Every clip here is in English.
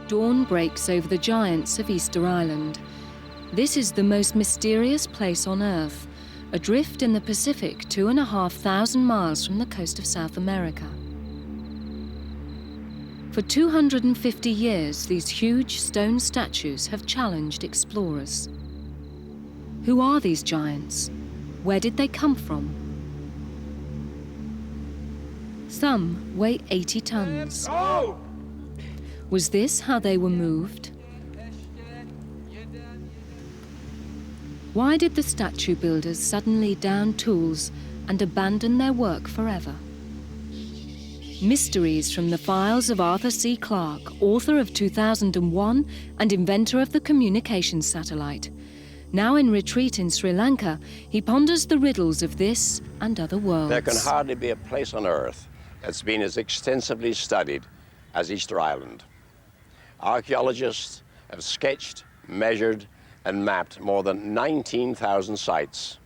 Dawn breaks over the giants of Easter Island. This is the most mysterious place on Earth, adrift in the Pacific 2,500 miles from the coast of South America. For 250 years, these huge stone statues have challenged explorers. Who are these giants? Where did they come from? Some weigh 80 tons. Was this how they were moved? Why did the statue builders suddenly down tools and abandon their work forever? Mysteries from the files of Arthur C. Clarke, author of 2001 and inventor of the communications satellite. Now in retreat in Sri Lanka, he ponders the riddles of this and other worlds. There can hardly be a place on Earth that's been as extensively studied as Easter Island. Archaeologists have sketched, measured, and mapped more than 19,000 sites.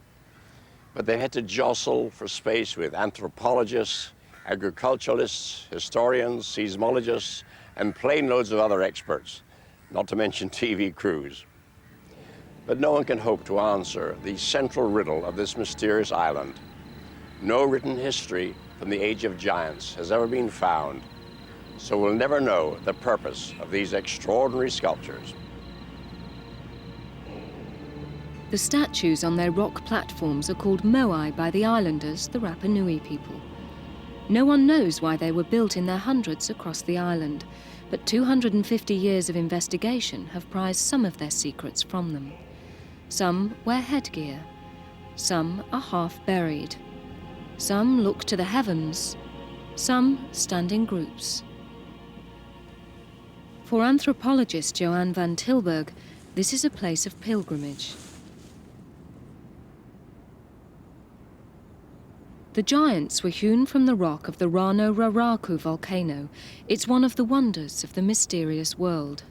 But they had to jostle for space with anthropologists, agriculturalists, historians, seismologists, and plane loads of other experts, not to mention TV crews. But no one can hope to answer the central riddle of this mysterious island. No written history from the Age of Giants has ever been found, so we'll never know the purpose of these extraordinary sculptures. The statues on their rock platforms are called Moai by the islanders, the Rapa Nui people. No one knows why they were built in their hundreds across the island, but 250 years of investigation have prized some of their secrets from them. Some wear headgear, some are half buried, some look to the heavens, some stand in groups. For anthropologist Joanne van Tilburg, this is a place of pilgrimage. The giants were hewn from the rock of the Rano Raraku volcano. It's one of the wonders of the mysterious world.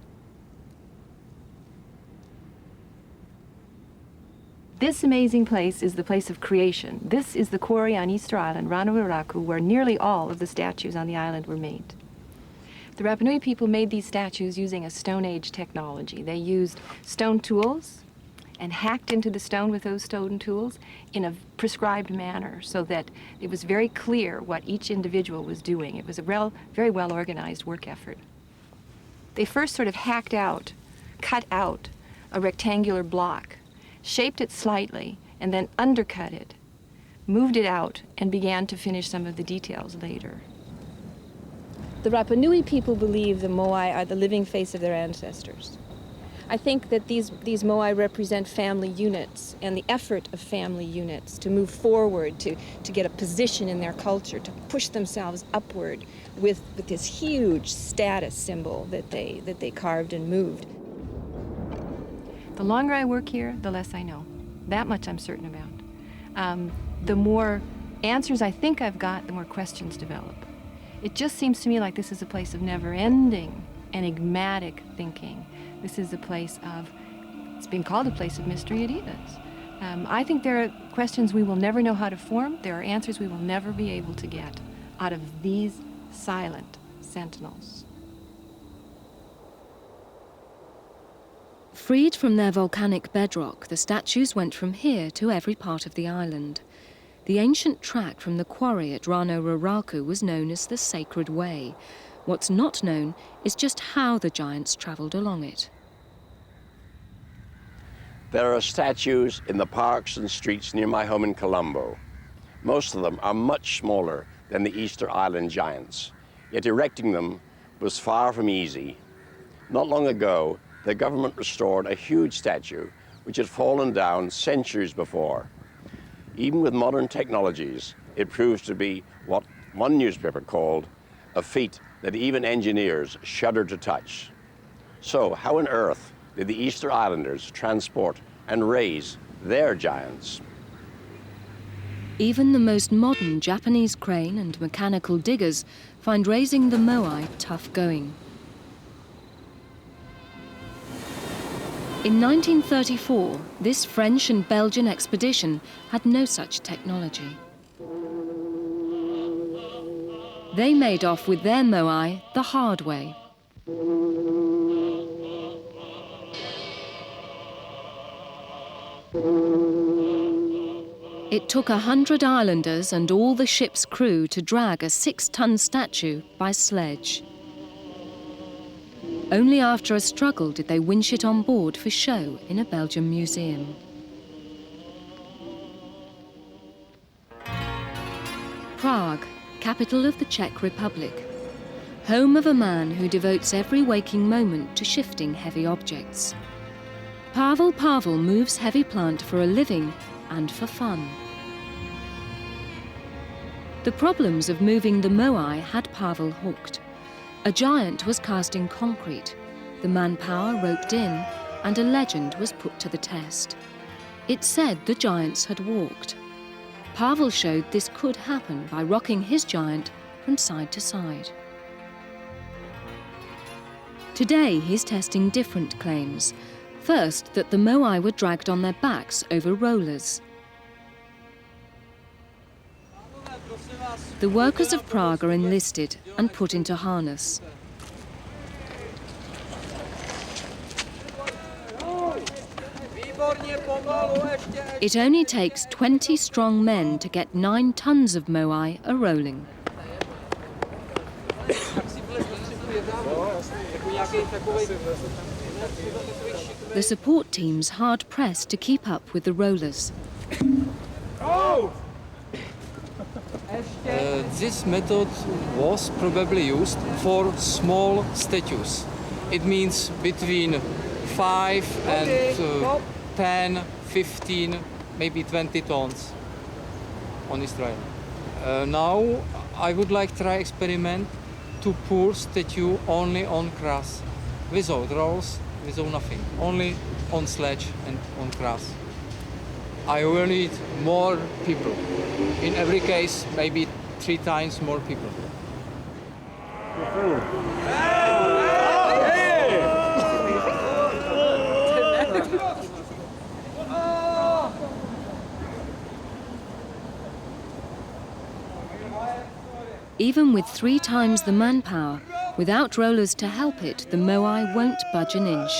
This amazing place is the place of creation. This is the quarry on Easter Island, Rano Raraku, where nearly all of the statues on the island were made. The Rapa Nui people made these statues using a Stone Age technology. They used stone tools and hacked into the stone with those stone tools in a prescribed manner so that it was very clear what each individual was doing. It was a very well-organized work effort. They first sort of cut out a rectangular block, shaped it slightly, and then undercut it, moved it out, and began to finish some of the details later. The Rapa Nui people believe the Moai are the living face of their ancestors. I think that these Moai represent family units and the effort of family units to move forward, to get a position in their culture, to push themselves upward with this huge status symbol that they carved and moved. The longer I work here, the less I know. That much I'm certain about. The more answers I think I've got, the more questions develop. It just seems to me like this is a place of never-ending, enigmatic thinking. This is a place of, it's been called a place of mystery, it is. I think there are questions we will never know how to form. There are answers we will never be able to get out of these silent sentinels. Freed from their volcanic bedrock, the statues went from here to every part of the island. The ancient track from the quarry at Rano Raraku was known as the Sacred Way. What's not known is just how the giants travelled along it. There are statues in the parks and streets near my home in Colombo. Most of them are much smaller than the Easter Island giants, yet erecting them was far from easy. Not long ago, the government restored a huge statue which had fallen down centuries before. Even with modern technologies, it proves to be what one newspaper called a feat that even engineers shudder to touch. So how on earth did the Easter Islanders transport and raise their giants? Even the most modern Japanese crane and mechanical diggers find raising the Moai tough going. In 1934, this French and Belgian expedition had no such technology. They made off with their Moai the hard way. It took 100 islanders and all the ship's crew to drag a 6-ton statue by sledge. Only after a struggle did they winch it on board for show in a Belgian museum. Prague, capital of the Czech Republic. Home of a man who devotes every waking moment to shifting heavy objects. Pavel moves heavy plant for a living and for fun. The problems of moving the Moai had Pavel hooked. A giant was cast in concrete, the manpower roped in, and a legend was put to the test. It said the giants had walked. Pavel showed this could happen by rocking his giant from side to side. Today he's testing different claims. First, that the Moai were dragged on their backs over rollers. The workers of Prague are enlisted and put into harness. It only takes 20 strong men to get 9 tons of Moai a-rolling. The support team's hard-pressed to keep up with the rollers. This method was probably used for small statues. It means between 5 and 10, 15, maybe 20 tons on Israel. Now I would like to try experiment to pour statue only on grass, without rolls, without nothing, only on sledge and on grass. I will need more people. In every case, maybe 3 times more people. Even with 3 times the manpower, without rollers to help it, the Moai won't budge an inch.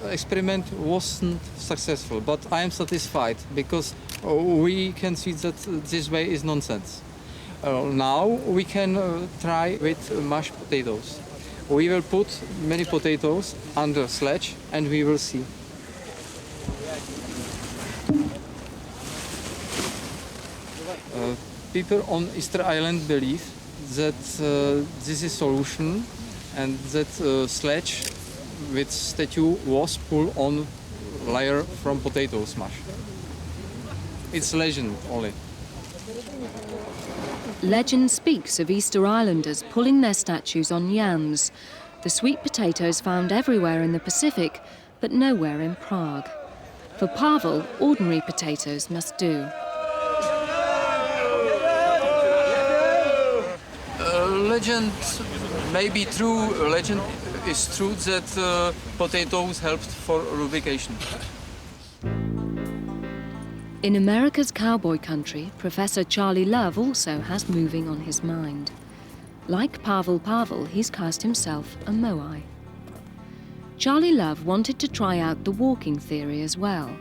The experiment wasn't successful, but I am satisfied because we can see that this way is nonsense. Now we can try with mashed potatoes. We will put many potatoes under sledge and we will see. People on Easter Island believe that this is solution and that sledge with statue was pulled on layer from potato smash. It's legend only. Legend speaks of Easter Islanders pulling their statues on yams, the sweet potatoes found everywhere in the Pacific, but nowhere in Prague. For Pavel, ordinary potatoes must do. Legend may be true. Legend is true that potatoes helped for lubrication. In America's cowboy country, Professor Charlie Love also has moving on his mind. Like Pavel, he's cast himself a Moai. Charlie Love wanted to try out the walking theory as well,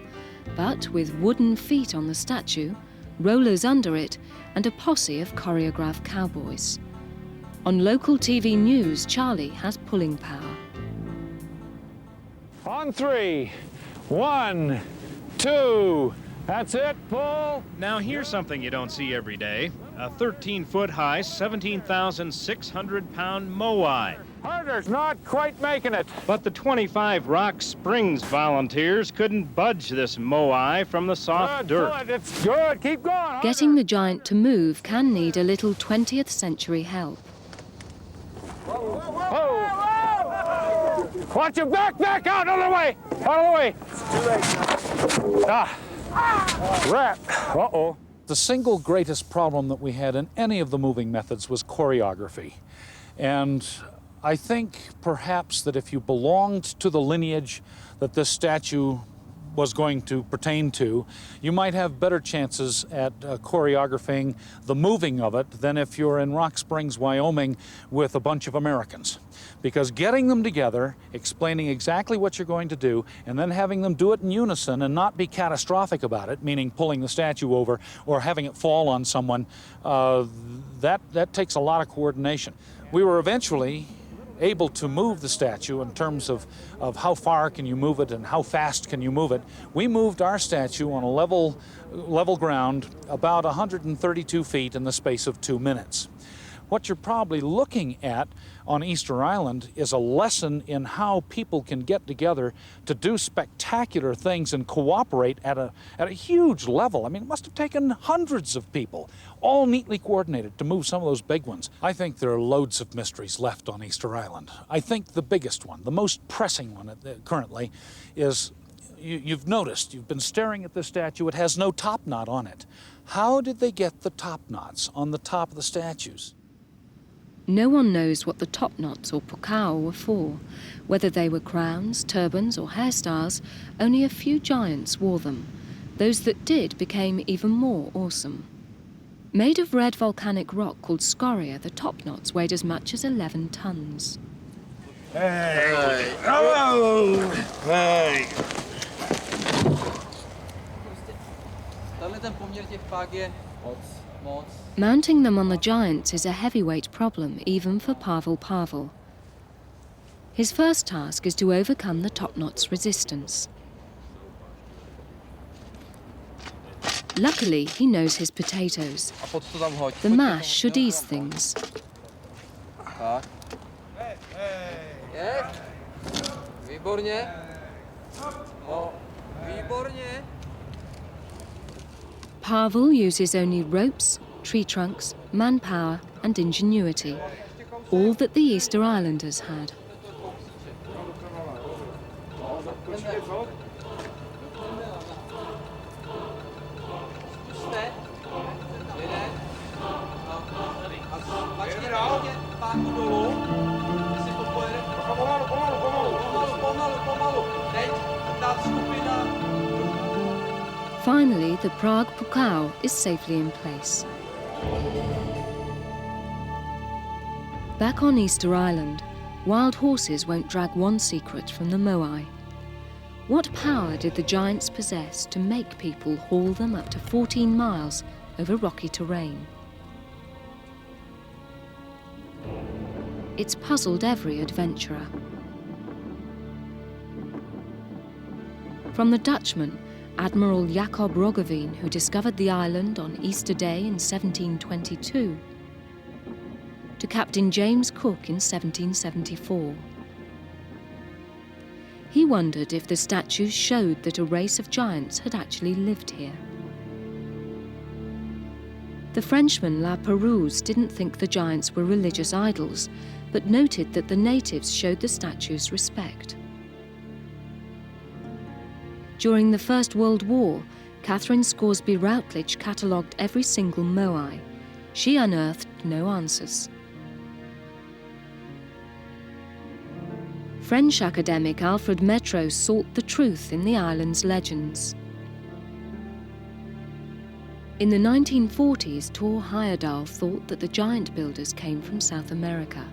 but with wooden feet on the statue, rollers under it, and a posse of choreographed cowboys. On local TV news, Charlie has pulling power. On 3, 1, 2, that's it, pull. Now here's something you don't see every day. A 13-foot-high, 17,600-pound Moai. Harder's not quite making it. But the 25 Rock Springs volunteers couldn't budge this Moai from the soft dirt. Good, it's good, keep going. Harder. Getting the giant to move can need a little 20th century help. Whoa. Watch your back out, out of the way, out of the way. Rat, uh-oh. The single greatest problem that we had in any of the moving methods was choreography. And I think perhaps that if you belonged to the lineage that this statue was going to pertain to, you might have better chances at choreographing the moving of it than if you're in Rock Springs, Wyoming with a bunch of Americans. Because getting them together, explaining exactly what you're going to do, and then having them do it in unison and not be catastrophic about it, meaning pulling the statue over or having it fall on someone, that takes a lot of coordination. We were eventually able to move the statue in terms of how far can you move it and how fast can you move it. We moved our statue on a level ground about 132 feet in the space of 2 minutes. What you're probably looking at on Easter Island is a lesson in how people can get together to do spectacular things and cooperate at a huge level. I mean, it must have taken hundreds of people, all neatly coordinated, to move some of those big ones. I think there are loads of mysteries left on Easter Island. I think the biggest one, the most pressing one currently, is you've noticed, you've been staring at this statue, it has no top knot on it. How did they get the top knots on the top of the statues? No one knows what the top knots or pukao were for. Whether they were crowns, turbans or hairstyles, only a few giants wore them. Those that did became even more awesome. Made of red volcanic rock called scoria, the top knots weighed as much as 11 tons. Hey! Oh! Hey! Mounting them on the giants is a heavyweight problem, even for Pavel Pavel. His first task is to overcome the top knot's resistance. Luckily, he knows his potatoes. The mash should ease things. Pavel uses only ropes, tree trunks, manpower and ingenuity, all that the Easter Islanders had. Finally, the Prague Pukao is safely in place. Back on Easter Island, wild horses won't drag one secret from the Moai. What power did the giants possess to make people haul them up to 14 miles over rocky terrain? It's puzzled every adventurer. From the Dutchman, Admiral Jacob Roggeveen, who discovered the island on Easter Day in 1722, to Captain James Cook in 1774. He wondered if the statues showed that a race of giants had actually lived here. The Frenchman La Perouse didn't think the giants were religious idols, but noted that the natives showed the statues respect. During the First World War, Catherine Scoresby Routledge catalogued every single Moai. She unearthed no answers. French academic Alfred Métros sought the truth in the island's legends. In the 1940s, Tor Heyerdahl thought that the giant builders came from South America.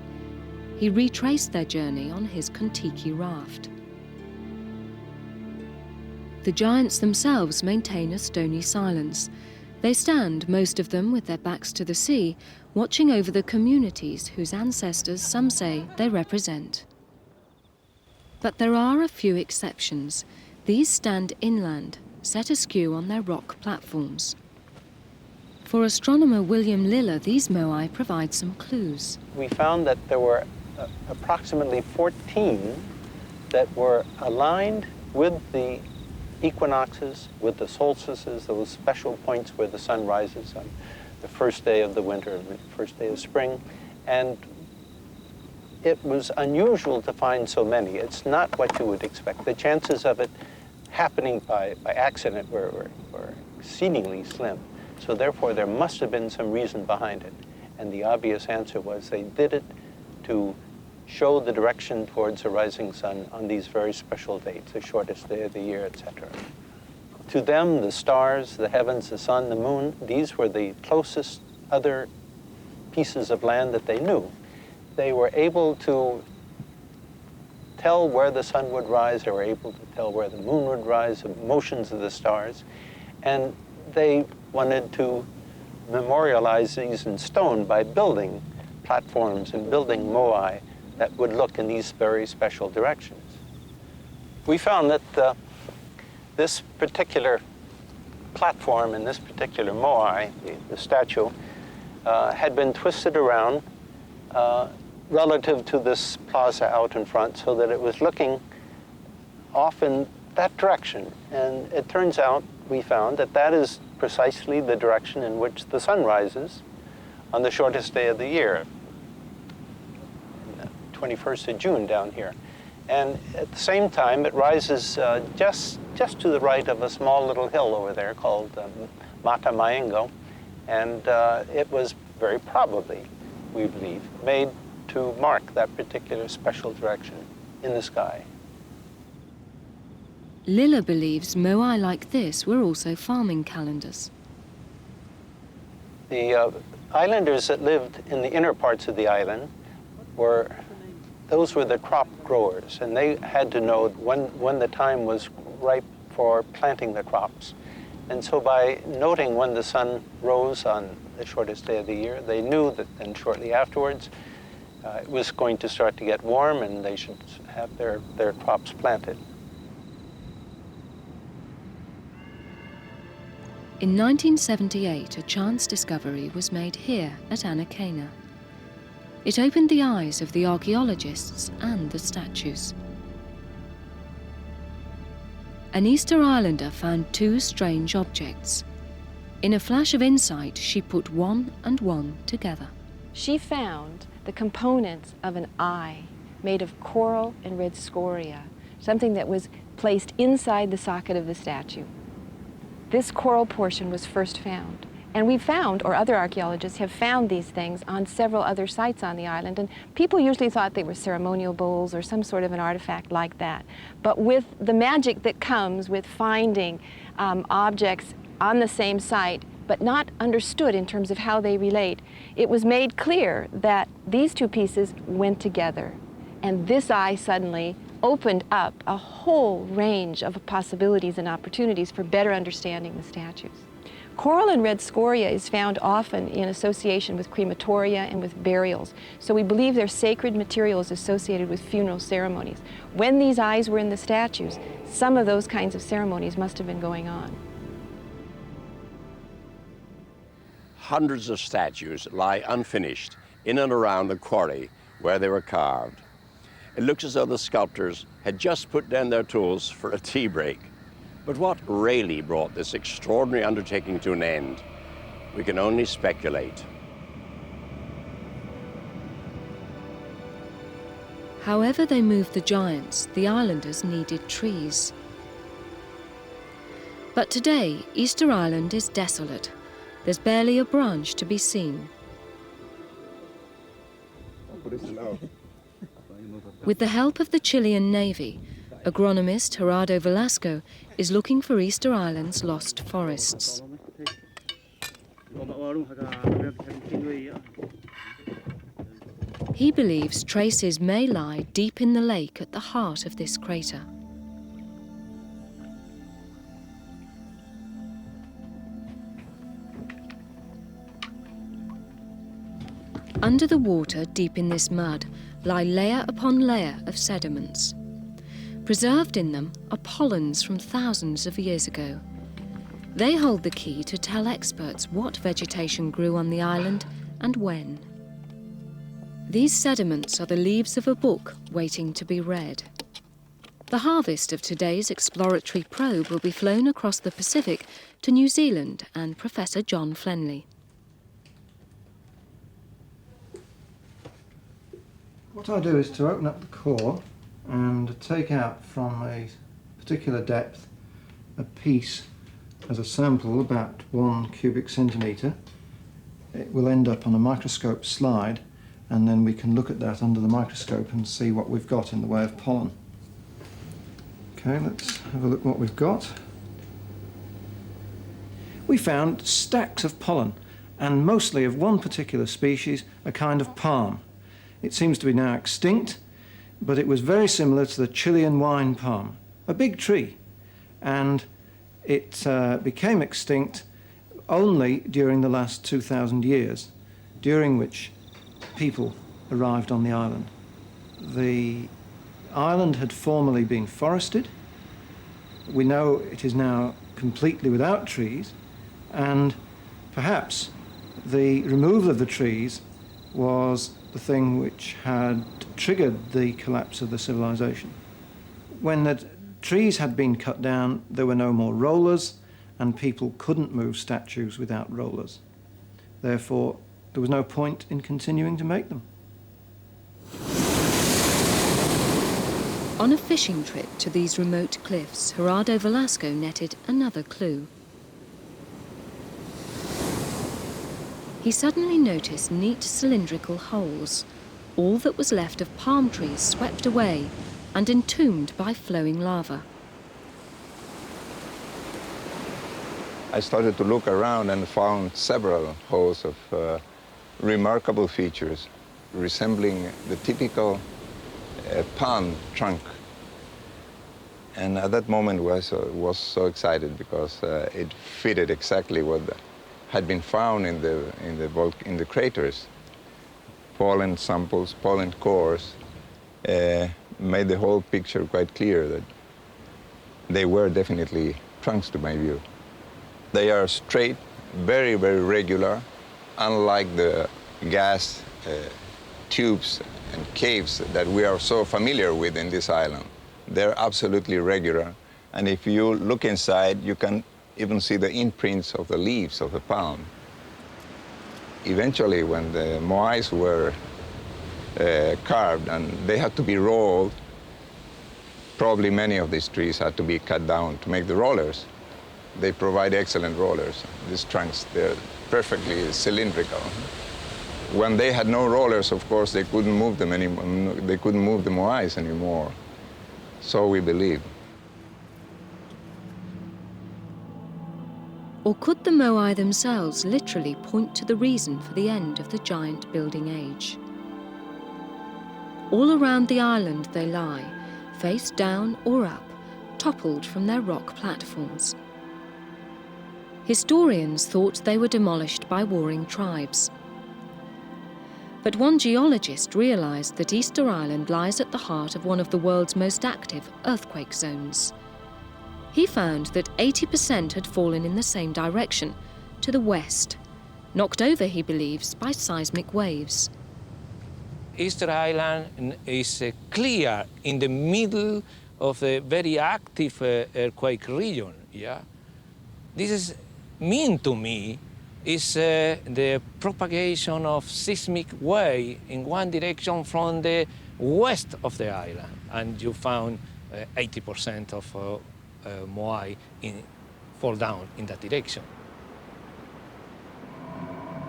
He retraced their journey on his Kon-Tiki raft. The giants themselves maintain a stony silence. They stand, most of them with their backs to the sea, watching over the communities whose ancestors some say they represent. But there are a few exceptions. These stand inland, set askew on their rock platforms. For astronomer William Liller, these Moai provide some clues. We found that there were approximately 14 that were aligned with the equinoxes, with the solstices, those special points where the sun rises on the first day of the winter, the first day of spring. And it was unusual to find so many. It's not what you would expect. The chances of it happening by accident were exceedingly slim. So therefore, there must have been some reason behind it. And the obvious answer was they did it to show the direction towards the rising sun on these very special dates, the shortest day of the year, etc. To them, the stars, the heavens, the sun, the moon, these were the closest other pieces of land that they knew. They were able to tell where the sun would rise, they were able to tell where the moon would rise, the motions of the stars, and they wanted to memorialize these in stone by building platforms and building moai that would look in these very special directions. We found that this particular platform and this particular moai, the statue, had been twisted around relative to this plaza out in front so that it was looking off in that direction. And it turns out, we found, that that is precisely the direction in which the sun rises on the shortest day of the year, 21st of June down here. And at the same time, it rises just to the right of a small little hill over there called Mata Maengo. And it was very probably, we believe, made to mark that particular special direction in the sky. Lilla believes moai like this were also farming calendars. The islanders that lived in the inner parts of the island those were the crop growers, and they had to know when the time was ripe for planting the crops. And so by noting when the sun rose on the shortest day of the year, they knew that then shortly afterwards it was going to start to get warm and they should have their crops planted. In 1978, a chance discovery was made here at Anakena. It opened the eyes of the archaeologists and the statues. An Easter Islander found two strange objects. In a flash of insight, she put one and one together. She found the components of an eye made of coral and red scoria, something that was placed inside the socket of the statue. This coral portion was first found. And we found, or other archaeologists have found these things on several other sites on the island, and people usually thought they were ceremonial bowls or some sort of an artifact like that. But with the magic that comes with finding objects on the same site, but not understood in terms of how they relate, it was made clear that these two pieces went together. And this eye suddenly opened up a whole range of possibilities and opportunities for better understanding the statues. Coral and red scoria is found often in association with crematoria and with burials. So we believe they're sacred materials associated with funeral ceremonies. When these eyes were in the statues, some of those kinds of ceremonies must have been going on. Hundreds of statues lie unfinished in and around the quarry where they were carved. It looks as though the sculptors had just put down their tools for a tea break. But what really brought this extraordinary undertaking to an end? We can only speculate. However they moved the giants, the islanders needed trees. But today, Easter Island is desolate. There's barely a branch to be seen. With the help of the Chilean Navy, agronomist Gerardo Velasco is looking for Easter Island's lost forests. He believes traces may lie deep in the lake at the heart of this crater. Under the water, deep in this mud, lie layer upon layer of sediments. Preserved in them are pollens from thousands of years ago. They hold the key to tell experts what vegetation grew on the island and when. These sediments are the leaves of a book waiting to be read. The harvest of today's exploratory probe will be flown across the Pacific to New Zealand and Professor John Flenley. What I'll do is to open up the core and take out from a particular depth a piece as a sample about 1 cubic centimetre. It will end up on a microscope slide and then we can look at that under the microscope and see what we've got in the way of pollen. Okay, let's have a look what we've got. We found stacks of pollen, and mostly of one particular species, a kind of palm. It seems to be now extinct, but it was very similar to the Chilean wine palm, a big tree, and it became extinct only during the last 2,000 years, during which people arrived on the island. The island had formerly been forested. We know it is now completely without trees, and perhaps the removal of the trees was the thing which had triggered the collapse of the civilization. When the trees had been cut down, there were no more rollers, and people couldn't move statues without rollers. Therefore, there was no point in continuing to make them. On a fishing trip to these remote cliffs, Gerardo Velasco netted another clue. He suddenly noticed neat cylindrical holes, all that was left of palm trees swept away and entombed by flowing lava. I started to look around and found several holes of remarkable features resembling the typical palm trunk. And at that moment was so excited because it fitted exactly what had been found in the craters. Pollen samples, pollen cores made the whole picture quite clear that they were definitely trunks to my view. They are straight, very, very regular, unlike the gas tubes and caves that we are so familiar with in this island. They're absolutely regular, and if you look inside, you can even see the imprints of the leaves of the palm. Eventually, when the Moais were carved and they had to be rolled, probably many of these trees had to be cut down to make the rollers. They provide excellent rollers. These trunks, they're perfectly cylindrical. When they had no rollers, of course, they couldn't move them anymore. They couldn't move the Moais anymore. So we believe. Or could the Moai themselves literally point to the reason for the end of the giant building age? All around the island they lie, face down or up, toppled from their rock platforms. Historians thought they were demolished by warring tribes. But one geologist realised that Easter Island lies at the heart of one of the world's most active earthquake zones. He found that 80% had fallen in the same direction, to the west, knocked over, he believes, by seismic waves. Easter Island is clear in the middle of a very active earthquake region. Yeah, this mean to me is the propagation of seismic wave in one direction from the west of the island, and you found 80% of Moai fall down in that direction.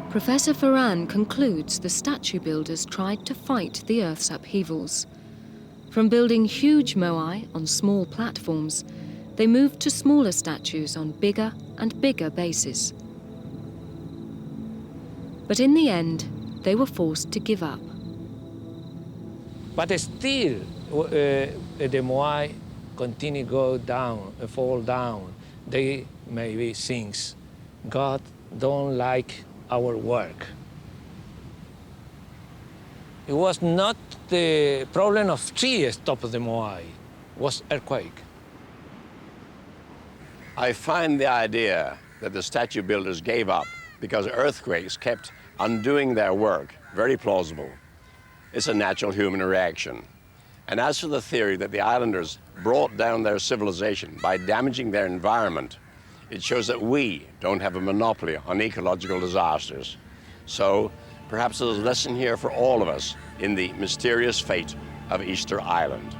Professor Ferran concludes the statue builders tried to fight the Earth's upheavals. From building huge Moai on small platforms, they moved to smaller statues on bigger and bigger bases. But in the end, they were forced to give up. But still, the Moai continue go down, fall down. They maybe think God don't like our work. It was not the problem of tree stop the Moai, it was earthquake. I find the idea that the statue builders gave up because earthquakes kept undoing their work very plausible. It's a natural human reaction. And as for the theory that the islanders brought down their civilization by damaging their environment, it shows that we don't have a monopoly on ecological disasters. So perhaps there's a lesson here for all of us in the mysterious fate of Easter Island.